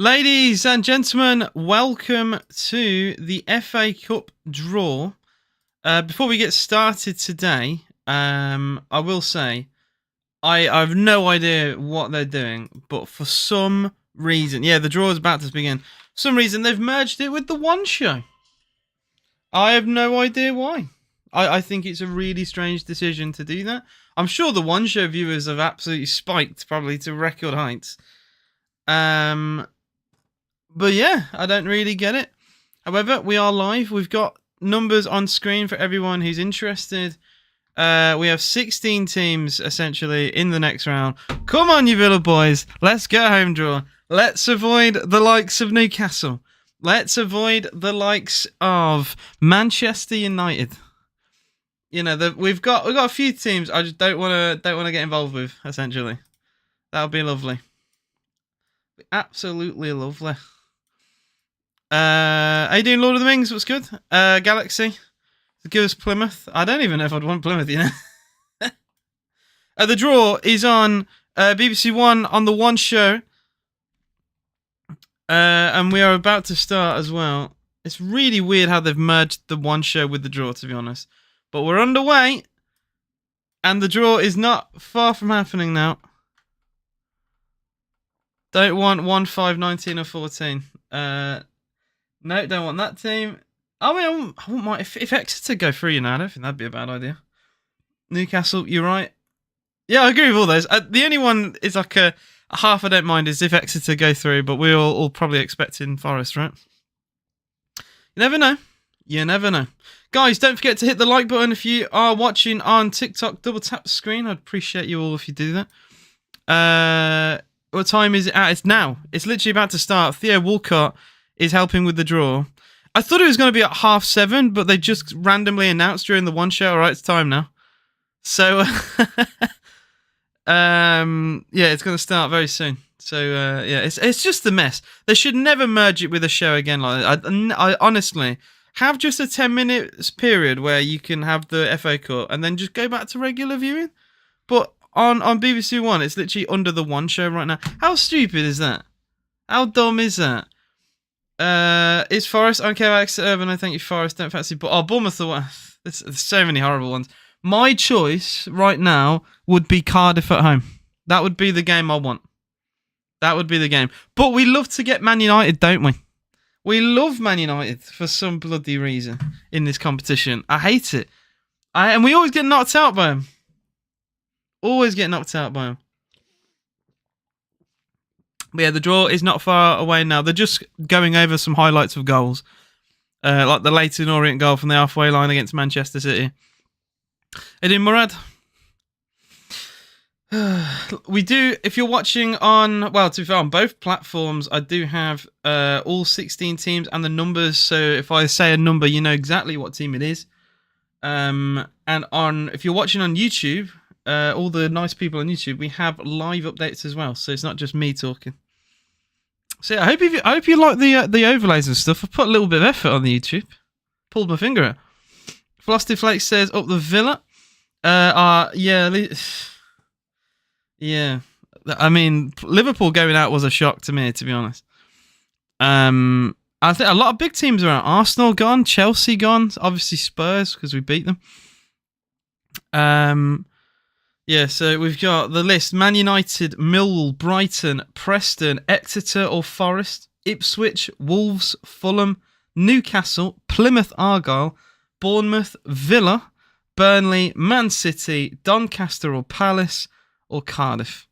Ladies and gentlemen, welcome to the FA Cup draw. Before we get started today, I will say I have no idea what they're doing, but for some reason, the draw is about to begin. For some reason, they've merged it with the One Show. I have no idea why. I think it's a really strange decision to do that. I'm sure the One Show viewers have absolutely spiked, probably to record heights. But yeah, I don't really get it. However, we are live. We've got numbers on screen for everyone who's interested. We have 16 teams, essentially, in the next round. Come on, you Villa boys. Let's get a home draw. Let's avoid the likes of Newcastle. Let's avoid the likes of Manchester United. You know, we've got a few teams I just don't want to get involved with, essentially. That would be lovely. Absolutely lovely. How you doing, Lord of the Rings? What's good? Galaxy. Give us Plymouth. I don't even know if I'd want Plymouth, you know. The draw is on BBC One on the One Show. And we are about to start as well. It's really weird how they've merged the One Show with the draw, to be honest. But we're underway. And the draw is not far from happening now. Don't want 1, 5, 19 or 14. No, don't want that team. I mean, I wouldn't mind if Exeter go through, you know. I don't think that'd be a bad idea. Newcastle, you're right. Yeah, I agree with all those. The only one is like a half I don't mind is if Exeter go through, but we're all probably expecting Forest, right? You never know. You never know. Guys, don't forget to hit the like button if you are watching on TikTok. Double tap the screen. I'd appreciate you all if you do that. What time is it at? It's now. It's literally about to start. Theo Walcott is helping with the draw. I thought it was going to be at 7:30, but they just randomly announced during the One Show, all right, it's time now. So, it's going to start very soon. So, it's just a mess. They should never merge it with a show again like that. I honestly, have just a 10 minutes period where you can have the FA Cup and then just go back to regular viewing. But on BBC One, it's literally under the One Show right now. How stupid is that? How dumb is that? Is Forest okay? Alex Urban, I thank you. Forest, don't fancy. But Bournemouth. There's so many horrible ones. My choice right now would be Cardiff at home. That would be the game I want. That would be the game. But we love to get Man United, don't we? We love Man United for some bloody reason in this competition. I hate it. And we always get knocked out by them. Always get knocked out by them. But yeah, the draw is not far away now. They're just going over some highlights of goals. Like the Leyton Orient goal from the halfway line against Manchester City. Edin Murad. We do, if you're watching on, well, to be fair, on both platforms, I do have all 16 teams and the numbers. So if I say a number, you know exactly what team it is. And if you're watching on YouTube, all the nice people on YouTube, we have live updates as well, so it's not just me talking. So yeah, I hope you like the overlays and stuff. I put a little bit of effort on the YouTube. Pulled my finger out. Frosty Flake says up the Villa. Yeah. I mean, Liverpool going out was a shock to me, to be honest. I think a lot of big teams are out. Arsenal gone, Chelsea gone, obviously Spurs because we beat them. Yeah, so we've got the list. Man United, Millwall, Brighton, Preston, Exeter or Forest, Ipswich, Wolves, Fulham, Newcastle, Plymouth Argyle, Bournemouth, Villa, Burnley, Man City, Doncaster or Palace, or Cardiff.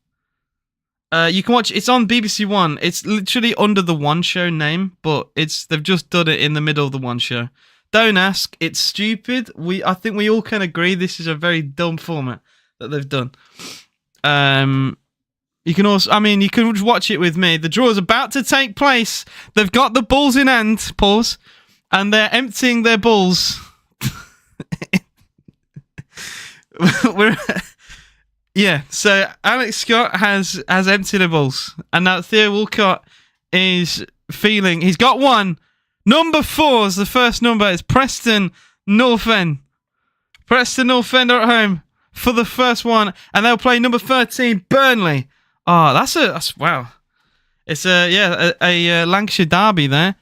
You can watch, it's on BBC One. It's literally under the One Show name, but they've just done it in the middle of the One Show. Don't ask, it's stupid. I think we all can agree this is a very dumb format that they've done. You can also, you can watch it with me. The draw is about to take place. They've got the balls in hand, pause, and they're emptying their balls. So Alex Scott has emptied the balls, and now Theo Walcott is feeling, he's got one. Number 4 is the first number. It's Preston North End. Preston North End are at home for the first one, and they'll play number 13, Burnley. Oh, that's wow. It's a Lancashire derby there.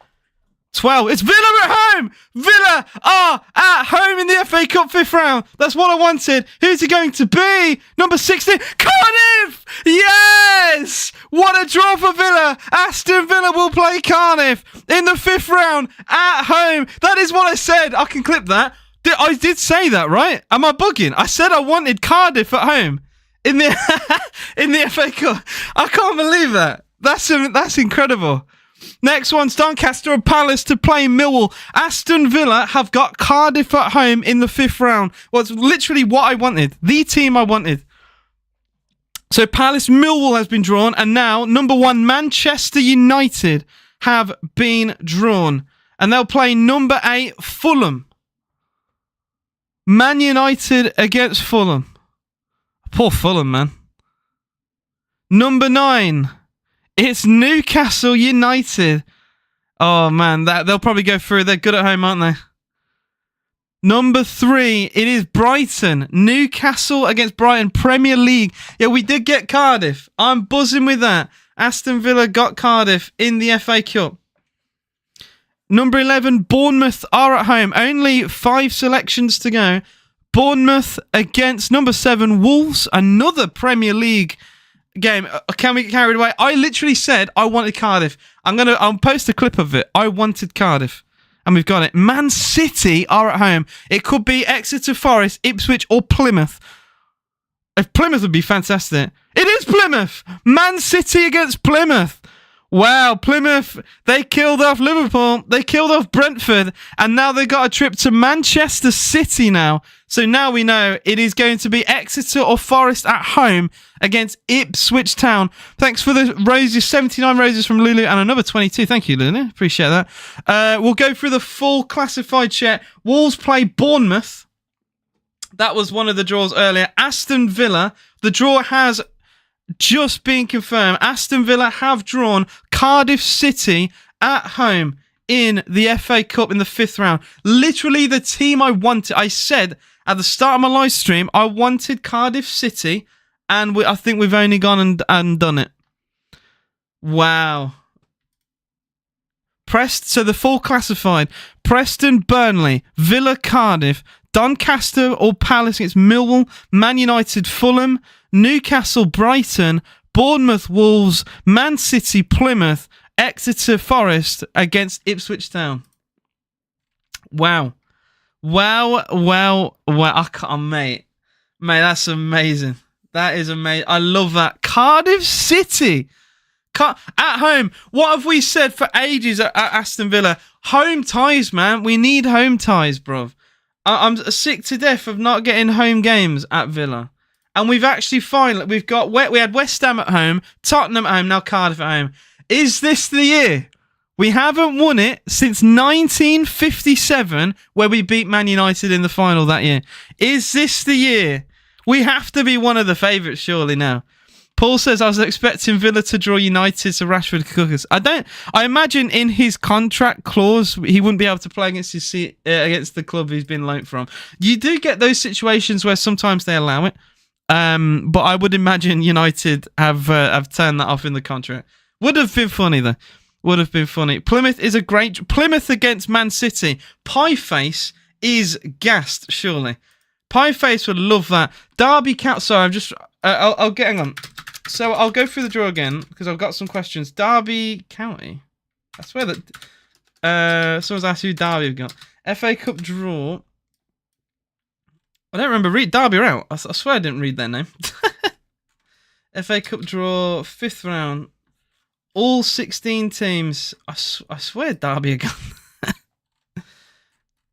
12. It's Villa at home. Villa are at home in the FA Cup 5th round. That's what I wanted. Who's it going to be? Number 16. Cardiff. Yes. What a draw for Villa. Aston Villa will play Cardiff in the 5th round at home. That is what I said. I can clip that. I did say that, right? Am I bugging? I said I wanted Cardiff at home in the in the FA Cup. I can't believe that. That's incredible. Next one's Doncaster and Palace to play Millwall. Aston Villa have got Cardiff at home in the 5th round. Well, it's literally what I wanted. The team I wanted. So Palace Millwall has been drawn, and now number 1 Manchester United have been drawn, and they'll play number 8 Fulham. Man United against Fulham. Poor Fulham, man. Number 9. It's Newcastle United. Oh, man, they'll probably go through. They're good at home, aren't they? Number 3, it is Brighton. Newcastle against Brighton, Premier League. Yeah, we did get Cardiff. I'm buzzing with that. Aston Villa got Cardiff in the FA Cup. Number 11, Bournemouth are at home. Only 5 selections to go. Bournemouth against number 7, Wolves. Another Premier League game. Can we get carried away? I literally said I wanted Cardiff. I'll post a clip of it. I wanted Cardiff, and we've got it. Man City are at home. It could be Exeter, Forest, Ipswich, or Plymouth. If Plymouth would be fantastic. It is Plymouth. Man City against Plymouth. Wow, Plymouth, they killed off Liverpool, they killed off Brentford, and now they got a trip to Manchester City now. So now we know it is going to be Exeter or Forest at home against Ipswich Town. Thanks for the roses, 79 roses from Lulu and another 22. Thank you, Lulu. Appreciate that. We'll go through the full classified chat. Wolves play Bournemouth. That was one of the draws earlier. Aston Villa, the draw has just been confirmed. Aston Villa have drawn Cardiff City at home in the FA Cup in the 5th round. Literally the team I wanted. I said at the start of my live stream, I wanted Cardiff City, and I think we've only gone and done it. Wow. So the full classified. Preston, Burnley, Villa, Cardiff, Doncaster or Palace against Millwall, Man United, Fulham, Newcastle, Brighton, Bournemouth, Wolves, Man City, Plymouth, Exeter, Forest against Ipswich Town. Wow. I can't, mate, that's amazing. That is amazing. I love that. Cardiff City at home. What have we said for ages at Aston Villa? Home ties, man. We need home ties, bruv. I'm sick to death of not getting home games at Villa. And we've actually finally, we had West Ham at home, Tottenham at home, now Cardiff at home. Is this the year? We haven't won it since 1957, where we beat Man United in the final that year. Is this the year? We have to be one of the favourites, surely now. Paul says, I was expecting Villa to draw United, so Rashford could cook us. I imagine in his contract clause, he wouldn't be able to play against against the club he's been loaned from. You do get those situations where sometimes they allow it. But I would imagine United have turned that off in the contract. Would have been funny, though. Would have been funny. Plymouth is a great... Plymouth against Man City. Pieface is gassed, surely. Pieface would love that. Derby County... Sorry, I'm just... I'll get... Hang on. So I'll go through the draw again, because I've got some questions. Derby County. I swear that... someone's asked who Derby have got. FA Cup draw... I don't remember. Derby are out. I swear I didn't read their name. FA Cup draw, 5th round. All 16 teams. I swear Derby are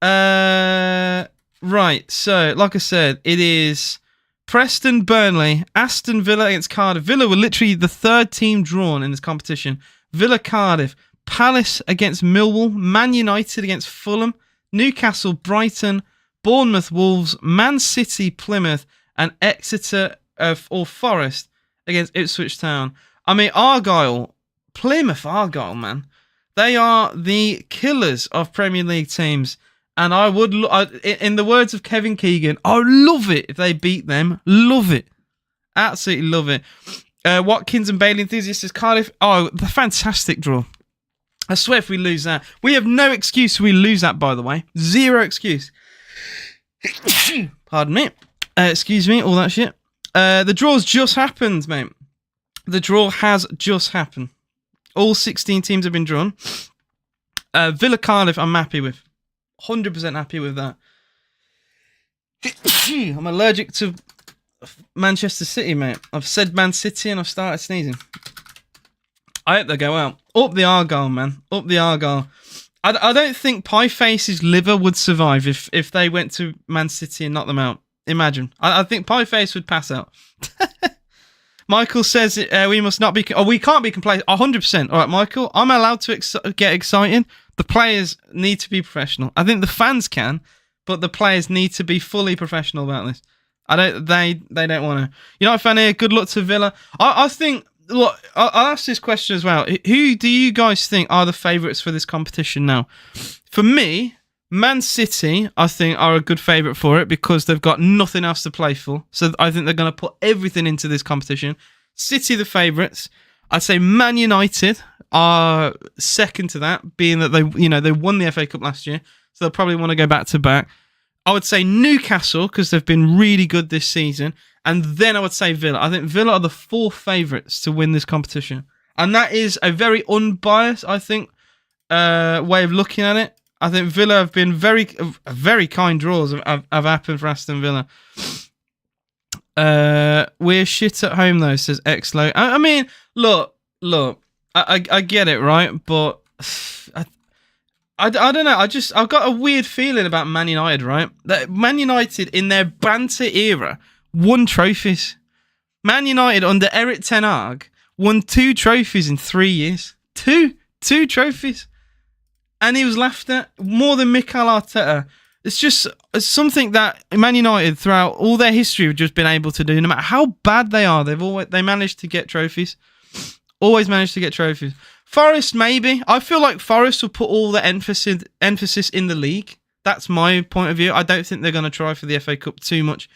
gone. Right. So, like I said, it is Preston, Burnley, Aston Villa against Cardiff. Villa were literally the 3rd team drawn in this competition. Villa, Cardiff. Palace against Millwall. Man United against Fulham. Newcastle, Brighton. Bournemouth, Wolves, Man City, Plymouth, and Exeter or Forest against Ipswich Town. I mean, Plymouth Argyle, man. They are the killers of Premier League teams. And I would, in the words of Kevin Keegan, I would love it if they beat them. Love it. Absolutely love it. Watkins and Bailey enthusiasts says Cardiff. Oh, the fantastic draw. I swear if we lose that, we have no excuse if we lose that, by the way. Zero excuse. Pardon me. Excuse me, all that shit. The draw's just happened, mate. The draw has just happened. All 16 teams have been drawn. Villa Cardiff, I'm happy with. 100% happy with that. I'm allergic to Manchester City, mate. I've said Man City and I've started sneezing. I hope they go out. Up the Argyle, man. Up the Argyle. I don't think Pieface's liver would survive if they went to Man City and knocked them out. Imagine. I think Pieface would pass out. Michael says we must not be... we can't be complacent. 100%. All right, Michael, I'm allowed to get excited. The players need to be professional. I think the fans can, but the players need to be fully professional about this. They don't want to. You know what, Fanny? Good luck to Villa. I think... Look, I'll ask this question as well. Who do you guys think are the favourites for this competition now? For me, Man City, I think, are a good favourite for it because they've got nothing else to play for. So I think they're going to put everything into this competition. City, the favourites. I'd say Man United are second to that, being that they won the FA Cup last year, so they'll probably want to go back to back. I would say Newcastle because they've been really good this season. And then I would say Villa. I think Villa are the 4 favourites to win this competition. And that is a very unbiased, I think, way of looking at it. I think Villa have been very kind draws have happened for Aston Villa. We're shit at home, though, says Exlo. I mean, look. I get it, right? But I don't know. I've got a weird feeling about Man United, right? That Man United, in their banter era, won trophies. Man United under Eric Ten Hag won 2 trophies in 3 years. Two trophies. And he was laughed at more than Mikel Arteta. It's something that Man United throughout all their history have just been able to do. No matter how bad they are, they managed to get trophies. Always managed to get trophies. Forest, maybe. I feel like Forest will put all the emphasis in the league. That's my point of view. I don't think they're going to try for the FA Cup too much.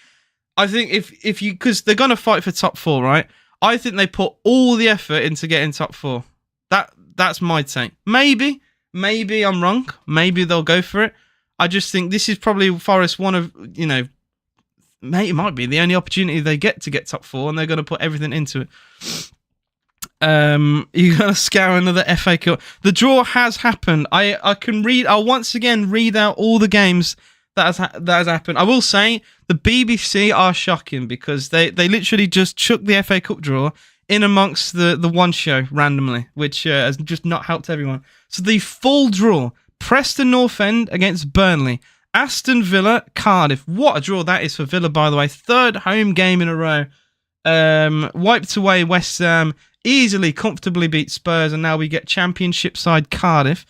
I think if you, because they're going to fight for top 4, right? I think they put all the effort into getting top 4. That's my take. Maybe I'm wrong. Maybe they'll go for it. I just think this is probably Forest one of, it might be the only opportunity they get to get top 4, and they're going to put everything into it. You're going to scour another FA Cup. The draw has happened. I'll once again read out all the games that has happened. I will say the BBC are shocking because they literally just chucked the FA Cup draw in amongst the one show randomly, which has just not helped everyone. So the full draw: Preston North End against Burnley, Aston Villa, Cardiff. What a draw that is for Villa, by the way. 3rd home game in a row. Wiped away West Ham, easily, comfortably beat Spurs, and now we get Championship side Cardiff.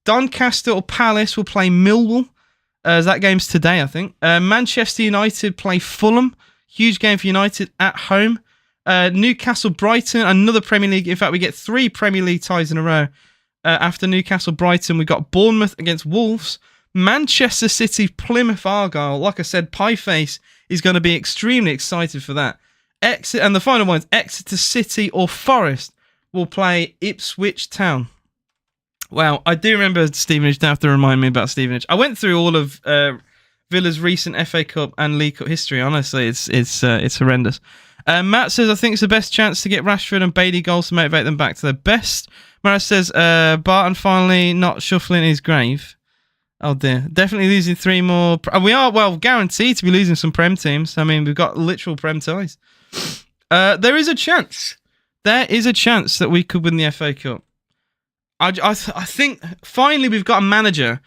Doncaster or Palace will play Millwall. That game's today, I think. Manchester United play Fulham. Huge game for United at home. Newcastle Brighton, another Premier League. In fact, we get 3 Premier League ties in a row. After Newcastle Brighton, we got Bournemouth against Wolves. Manchester City Plymouth Argyle. Like I said, Pieface is going to be extremely excited for that. And the final one is Exeter City or Forest will play Ipswich Town. Wow, I do remember Stevenage. Don't have to remind me about Stevenage. I went through all of Villa's recent FA Cup and League Cup history. Honestly, it's horrendous. Matt says, I think it's the best chance to get Rashford and Bailey goals to motivate them back to their best. Mara says, Barton finally not shuffling his grave. Oh dear. Definitely losing 3 more. We are, guaranteed to be losing some Prem teams. I mean, we've got literal Prem ties. There is a chance. There is a chance that we could win the FA Cup. I think finally we've got a manager,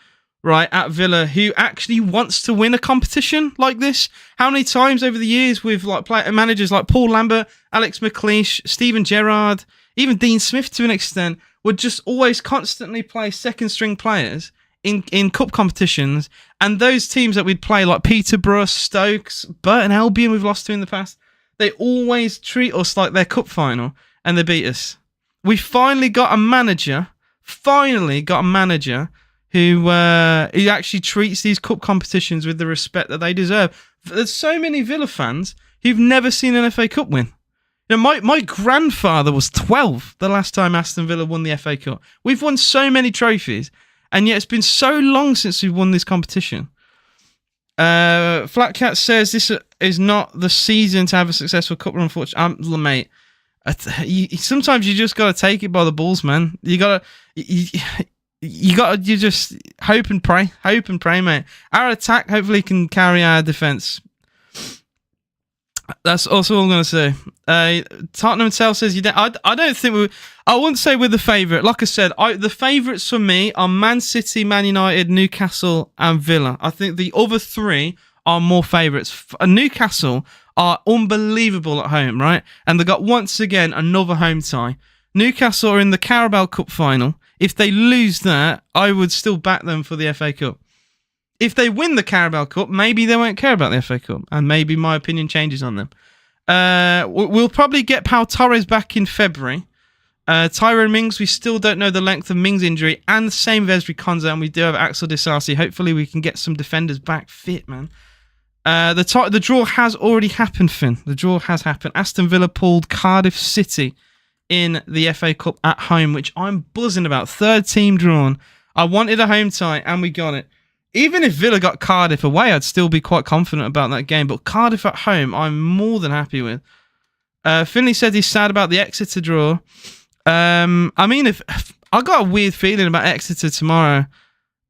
right, at Villa who actually wants to win a competition like this. How many times over the years with managers like Paul Lambert, Alex McLeish, Steven Gerrard, even Dean Smith to an extent, would just always constantly play second string players in cup competitions, and those teams that we'd play like Peterborough, Stokes, Burton Albion we've lost to in the past, they always treat us like their cup final and they beat us. We finally got a manager who actually treats these cup competitions with the respect that they deserve. There's so many Villa fans who've never seen an FA Cup win. You know, my grandfather was 12 the last time Aston Villa won the FA Cup. We've won so many trophies, and yet it's been so long since we've won this competition. Flat Cat says this is not the season to have a successful cup run. Unfortunately, mate. Sometimes you just gotta take it by the balls, man. You just hope and pray, mate. Our attack hopefully can carry our defense. That's also all I'm going to say. Tottenham Tell says I don't think I wouldn't say we're the favourite. Like I said, the favourites for me are Man City, Man United, Newcastle, and Villa. I think the other three are more favourites. Newcastle are unbelievable at home, right? And they got once again another home tie. Newcastle are in the Carabao Cup final. If they lose that, I would still back them for the FA Cup. If they win the Carabao Cup, maybe they won't care about the FA Cup, and maybe my opinion changes on them. We'll probably get Pau Torres back in February. Tyrone Mings, we still don't know the length of Mings' injury, and the same with Ezri Konsa, and we do have Axel Disasi. Hopefully we can get some defenders back fit, man. The draw has already happened, Finn. The draw has happened. Aston Villa pulled Cardiff City in the FA Cup at home, which I'm buzzing about. Third team drawn. I wanted a home tie, and we got it. Even if Villa got Cardiff away, I'd still be quite confident about that game. But Cardiff at home, I'm more than happy with. Finley said he's sad about the Exeter draw. I mean, if I got a weird feeling about Exeter tomorrow.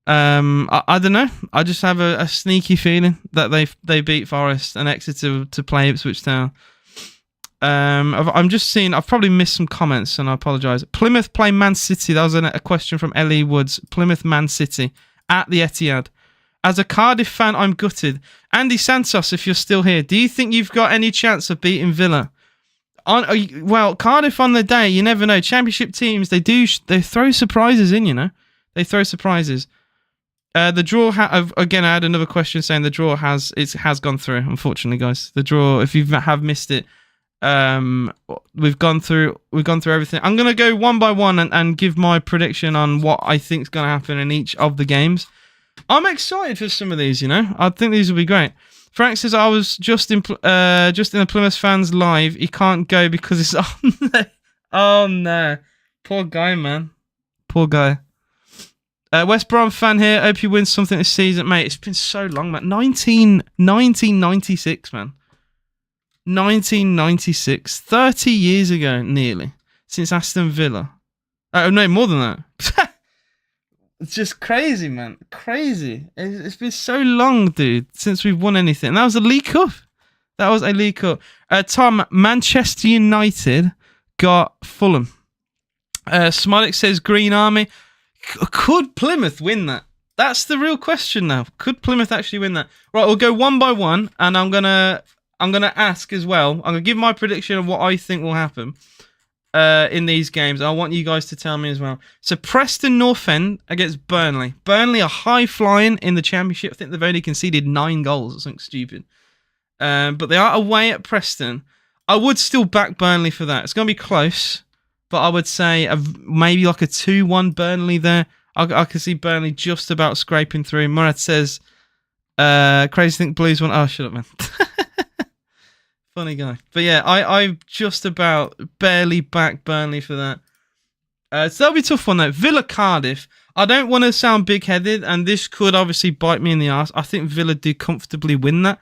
I don't know. I just have a sneaky feeling that they beat Forest and Exeter to play Ipswich Town. I'm just seeing. I've probably missed some comments, and I apologise. Plymouth play Man City. That was a question from Ellie Woods. Plymouth Man City at the Etihad. As a Cardiff fan, I'm gutted. Andy Santos, if you're still here, do you think you've got any chance of beating Villa? Well, Cardiff on the day, you never know. Championship teams, they throw surprises in, you know. They throw surprises. The draw, again, I had another question saying the draw has gone through, unfortunately, guys. The draw, if you have missed it, we've gone through everything. I'm going to go one by one and give my prediction on what I think is going to happen in each of the games. I'm excited for some of these, you know. I think these will be great. Frank says, I was just in the Plymouth fans live. He can't go because it's on there. Oh, no. Poor guy, man. Poor guy. West Brom fan here. Hope you win something this season. Mate, it's been so long, man. 1996, man. 1996. 30 years ago, nearly. Since Aston Villa. Oh, no, more than that. It's just crazy, man. Crazy. It's been so long, dude, since we've won anything. That was a League Cup. Tom, Manchester United got Fulham. Smolik says Green Army. Could Plymouth win that? That's the real question now. Could Plymouth actually win that? Right, we'll go one by one, and I'm gonna ask as well. I'm gonna give my prediction of what I think will happen in these games. I want you guys to tell me as well. So Preston North End against Burnley. Burnley are high flying in the Championship. I think they've only conceded 9 goals or something stupid. But they are away at Preston. I would still back Burnley for that. It's gonna be close. But I would say maybe like a 2-1 Burnley there. I can see Burnley just about scraping through. Murad says, Crazy Think Blues won. Oh, shut up, man. Funny guy. But yeah, I just about barely backed Burnley for that. So that'll be a tough one, though. Villa Cardiff. I don't want to sound big-headed, and this could obviously bite me in the arse. I think Villa do comfortably win that.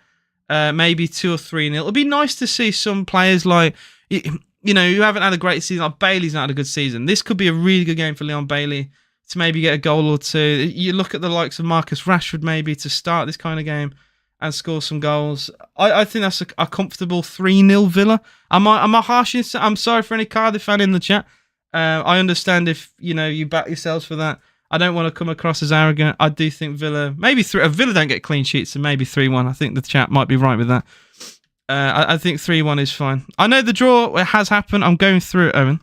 Maybe 2 or 3-0. It'll be nice to see some players like... You know, who haven't had a great season. Like Bailey's not had a good season. This could be a really good game for Leon Bailey to maybe get a goal or two. You look at the likes of Marcus Rashford maybe to start this kind of game and score some goals. I think that's a comfortable 3-0 Villa. Am I harsh? I'm sorry for any Cardiff fan in the chat. I understand if, you know, you back yourselves for that. I don't want to come across as arrogant. I do think Villa, maybe Villa don't get clean sheets, so maybe 3-1. I think the chat might be right with that. I think 3-1 is fine. I know the draw has happened. I'm going through it, Owen.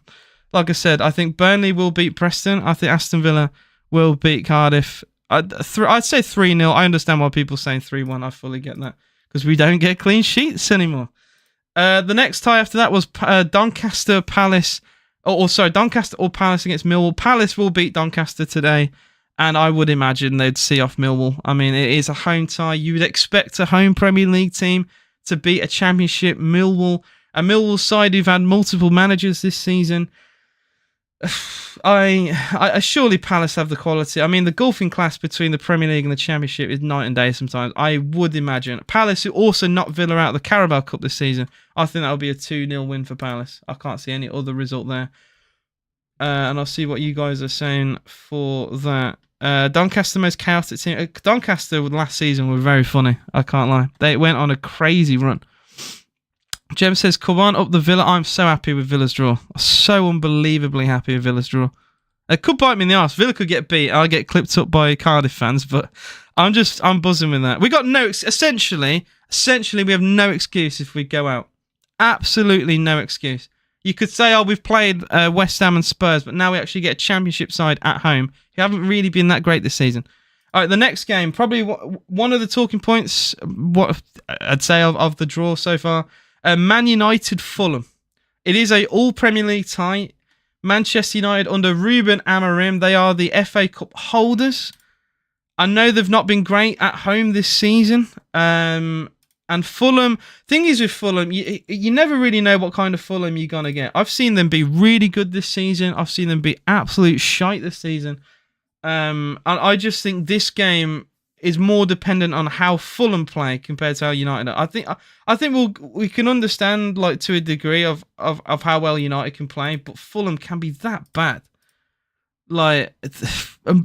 Like I said, I think Burnley will beat Preston. I think Aston Villa will beat Cardiff. I'd say 3-0. I understand why people are saying 3-1. I fully get that. Because we don't get clean sheets anymore. The next tie after that was Doncaster Palace. Doncaster or Palace against Millwall. Palace will beat Doncaster today. And I would imagine they'd see off Millwall. I mean, it is a home tie. You would expect a home Premier League team to beat a Championship Millwall. A Millwall side who've had multiple managers this season. I surely Palace have the quality. I mean, the golfing class between the Premier League and the Championship is night and day sometimes. I would imagine. Palace, who also knocked Villa out of the Carabao Cup this season, I think that'll be a 2-0 win for Palace. I can't see any other result there. And I'll see what you guys are saying for that. Doncaster, most chaotic team. Doncaster last season were very funny. I can't lie. They went on a crazy run. Jem says, come on, up the Villa. I'm so happy with Villa's draw. So unbelievably happy with Villa's draw. It could bite me in the arse. Villa could get beat. I'll get clipped up by Cardiff fans, but I'm buzzing with that. We got essentially, we have no excuse if we go out. Absolutely no excuse. You could say, oh, we've played West Ham and Spurs, but now we actually get a Championship side at home who haven't really been that great this season. All right, the next game, probably one of the talking points, what I'd say of the draw so far, Man United Fulham. It is a all Premier League tie. Manchester United under Ruben Amorim, they are the FA Cup holders. I know they've not been great at home this season. And Fulham, thing is with Fulham, you never really know what kind of Fulham you're going to get. I've seen them be really good this season. I've seen them be absolute shite this season. And I just think this game is more dependent on how Fulham play compared to how United are. I think we can understand, like, to a degree of how well United can play, but Fulham can be that bad. Like,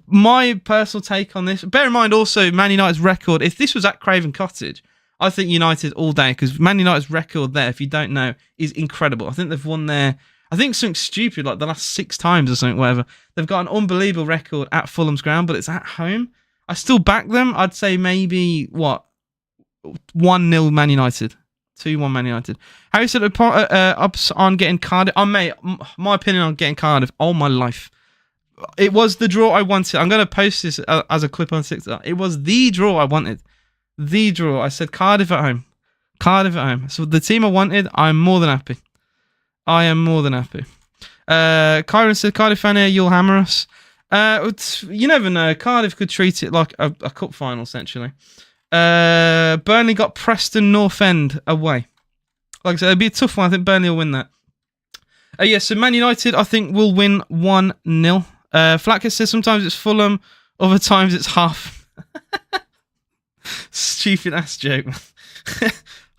my personal take on this, bear in mind also Man United's record, if this was at Craven Cottage, I think United all day, because Man United's record there, if you don't know, is incredible. I think they've won there, I think something stupid, like the last 6 times or something, whatever. They've got an unbelievable record at Fulham's ground, but it's at home. I still back them. I'd say maybe, 1-0 Man United. 2-1 Man United. Harry said ups on getting Cardiff. Oh, mate, my opinion on getting Cardiff all my life. It was the draw I wanted. I'm going to post this as a clip on TikTok. It was the draw I wanted. The draw. I said Cardiff at home. Cardiff at home. So the team I wanted, I'm more than happy. I am more than happy. Kyron said, Cardiff fan here, you'll hammer us. You never know. Cardiff could treat it like a cup final, essentially. Burnley got Preston North End away. Like I said, it'd be a tough one. I think Burnley will win that. So Man United, I think, will win 1-0. Flatka says sometimes it's Fulham, other times it's half. Stupid ass joke.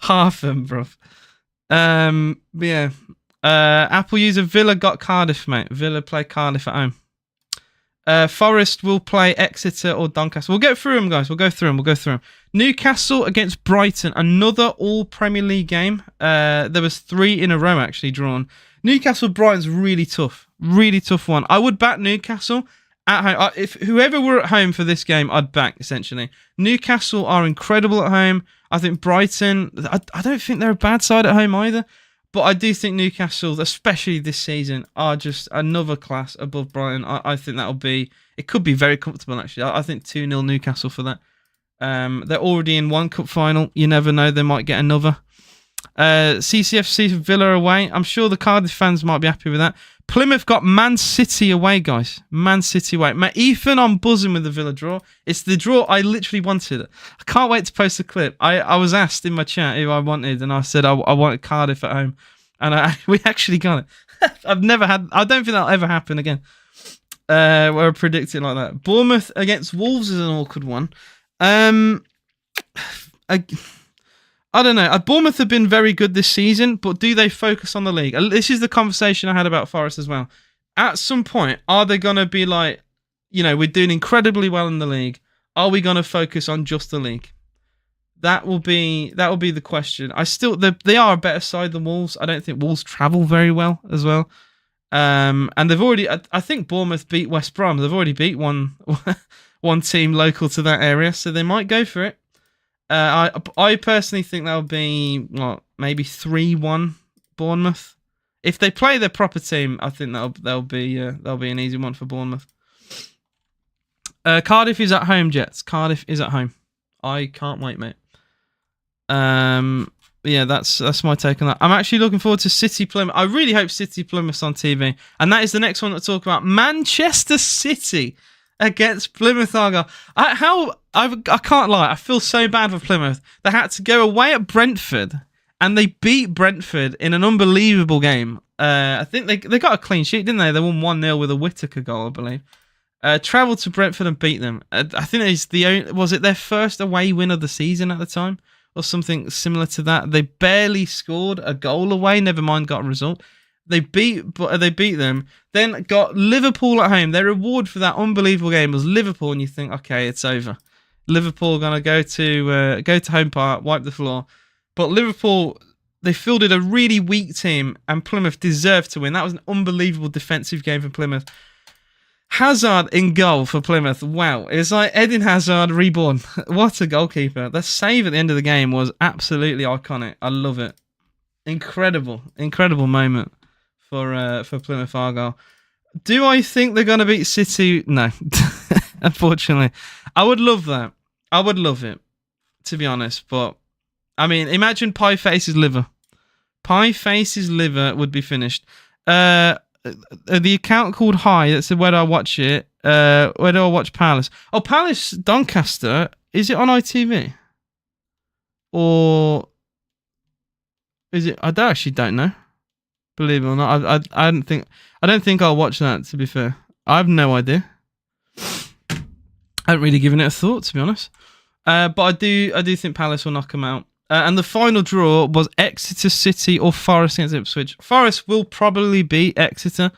Half them, bro. Apple user Villa got Cardiff, mate. Villa play Cardiff at home. Forest will play Exeter or Doncaster. We'll get through them, guys. We'll go through them. Newcastle against Brighton. Another all Premier League game. There was 3 in a row actually drawn. Newcastle Brighton's really tough. Really tough one. I would back Newcastle at home. If whoever were at home for this game, I'd back, essentially. Newcastle are incredible at home. I think Brighton, I don't think they're a bad side at home either. But I do think Newcastle, especially this season, are just another class above Brighton. I think it could be very comfortable, actually. I think 2-0 Newcastle for that. They're already in one cup final. You never know, they might get another. CCFC Villa away. I'm sure the Cardiff fans might be happy with that. Plymouth got Man City away, guys. Man City away. Ethan, I'm buzzing with the Villa draw. It's the draw I literally wanted. I can't wait to post a clip. I was asked in my chat who I wanted, and I said I wanted Cardiff at home. And we actually got it. I don't think that'll ever happen again. We're predicting like that. Bournemouth against Wolves is an awkward one. I don't know. Bournemouth have been very good this season, but do they focus on the league? This is the conversation I had about Forest as well. At some point, are they going to be like, we're doing incredibly well in the league. Are we going to focus on just the league? That will be the question. They are a better side than Wolves. I don't think Wolves travel very well as well. And they've already, I think Bournemouth beat West Brom. They've already beat one team local to that area, so they might go for it. I personally think that'll be maybe 3-1 Bournemouth. If they play their proper team, I think that'll be an easy one for Bournemouth. Cardiff is at home, Jets. Cardiff is at home. I can't wait, mate. That's my take on that. I'm actually looking forward to City Plymouth. I really hope City Plymouth's on TV, and that is the next one to talk about. Manchester City against Plymouth Argyle. I can't lie. I feel so bad for Plymouth. They had to go away at Brentford and they beat Brentford in an unbelievable game. I think they got a clean sheet, didn't they? They won 1-0 with a Whittaker goal, I believe. Travelled to Brentford and beat them. I think it's was it their first away win of the season at the time, or something similar to that. They barely scored a goal away. Never mind, got a result. They beat them. Then got Liverpool at home. Their reward for that unbelievable game was Liverpool, and you think, okay, it's over. Liverpool are gonna go to Home Park, wipe the floor. But Liverpool, they fielded a really weak team, and Plymouth deserved to win. That was an unbelievable defensive game for Plymouth. Hazard in goal for Plymouth. Wow. It's like Eden Hazard reborn. What a goalkeeper. The save at the end of the game was absolutely iconic. I love it. Incredible moment for Plymouth Argyle. Do I think they're going to beat City? No. Unfortunately. I would love that. I would love it, to be honest. But, I mean, imagine Pie Face's liver. Pie Face's liver would be finished. The account called Hi that said, where do I watch it? Where do I watch Palace? Oh, Palace Doncaster. Is it on ITV? Or is it? I actually don't know. Believe it or not, I don't think I'll watch that. To be fair, I have no idea. I haven't really given it a thought, to be honest. But I do think Palace will knock them out. And the final draw was Exeter City or Forest against Ipswich. Forest will probably beat Exeter.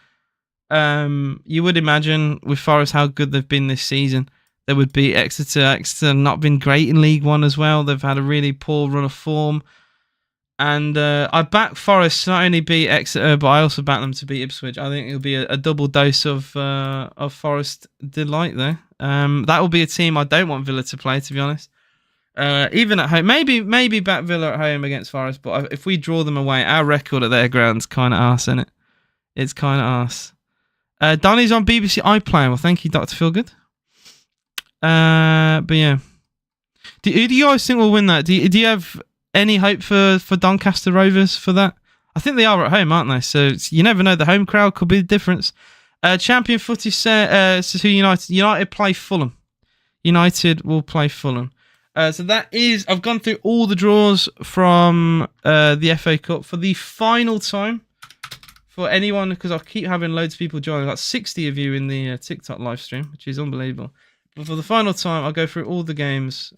You would imagine with Forest how good they've been this season, they would beat Exeter. Exeter have not been great in League One as well. They've had a really poor run of form. And I back Forest to not only beat Exeter, but I also back them to beat Ipswich. I think it'll be a double dose of Forest delight there. That will be a team I don't want Villa to play, to be honest. Even at home, maybe back Villa at home against Forest, but if we draw them away, our record at their ground's kind of arse, isn't it? It's kind of arse. Donny's on BBC iPlayer. Well, thank you, Dr. Feelgood. But yeah, who do you guys think will win that? Do you have any hope for Doncaster Rovers for that? I think they are at home, aren't they? So you never know. The home crowd could be the difference. Champion Footy says who United play Fulham. United will play Fulham. So that is, I've gone through all the draws from the FA Cup for the final time for anyone, because I keep having loads of people join. I've got 60 of you in the TikTok live stream, which is unbelievable. But for the final time, I'll go through all the games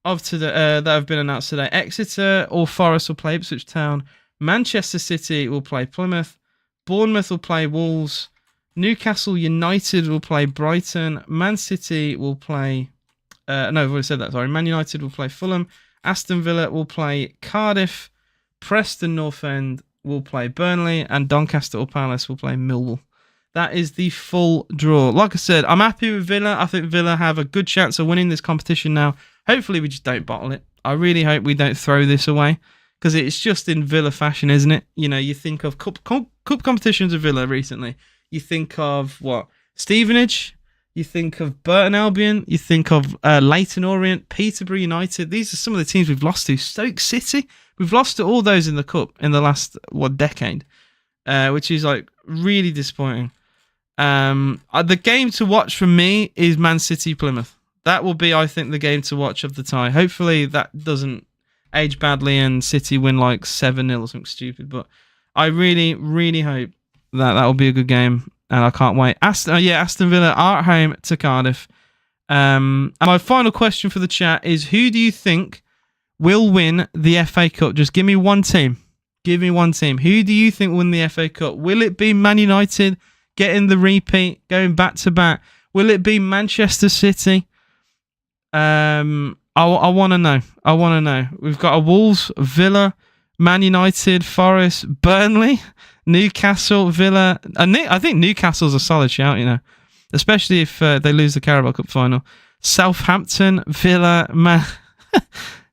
of today that have been announced today. Exeter or Forest will play Ipswich Town. Manchester City will play Plymouth. Bournemouth will play Wolves. Newcastle United will play Brighton. Man City will play... no, I've already said that, sorry. Man United will play Fulham. Aston Villa will play Cardiff. Preston North End will play Burnley. And Doncaster or Palace will play Millwall. That is the full draw. Like I said, I'm happy with Villa. I think Villa have a good chance of winning this competition now. Hopefully we just don't bottle it. I really hope we don't throw this away, because it's just in Villa fashion, isn't it? You know, you think of cup competitions of Villa recently. You think of, what, Stevenage? You think of Burton Albion. You think of Leyton Orient, Peterborough United. These are some of the teams we've lost to. Stoke City. We've lost to all those in the cup in the last, decade, which is like really disappointing. The game to watch for me is Man City Plymouth. That will be, I think, the game to watch of the tie. Hopefully that doesn't age badly and City win like 7-0 or something stupid. But I really, really hope that will be a good game. And I can't wait. Aston Villa are at home to Cardiff. And my final question for the chat is, who do you think will win the FA Cup? Just give me one team. Give me one team. Who do you think will win the FA Cup? Will it be Man United getting the repeat, going back to back? Will it be Manchester City? I want to know. I want to know. We've got a Wolves, Villa, Man United, Forest, Burnley, Newcastle, Villa. I think Newcastle's a solid shout, you know, especially if they lose the Carabao Cup final. Southampton, Villa, Man.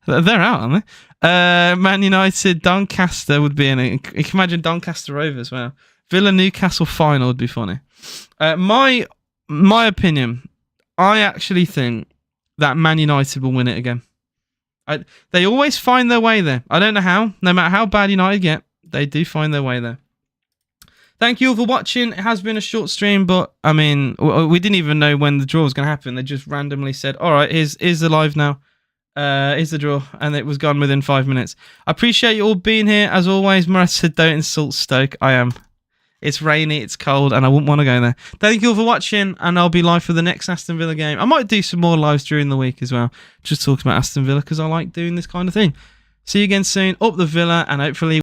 They're out, aren't they? Man United, Doncaster would be in it. You can imagine Doncaster Rovers as well. Villa, Newcastle final would be funny. My opinion, I actually think that Man United will win it again. They always find their way there. I don't know how. No matter how bad United get, they do find their way there. Thank you all for watching. It has been a short stream, but I mean, we didn't even know when the draw was going to happen. They just randomly said, all right, here's the live now. Is the draw, and it was gone within 5 minutes. I appreciate you all being here as always. Murat said, "Don't insult Stoke." I am. It's rainy, it's cold, and I wouldn't want to go there. Thank you all for watching, and I'll be live for the next Aston Villa game. I might do some more lives during the week as well, just talking about Aston Villa because I like doing this kind of thing. See you again soon. Up the Villa, and hopefully.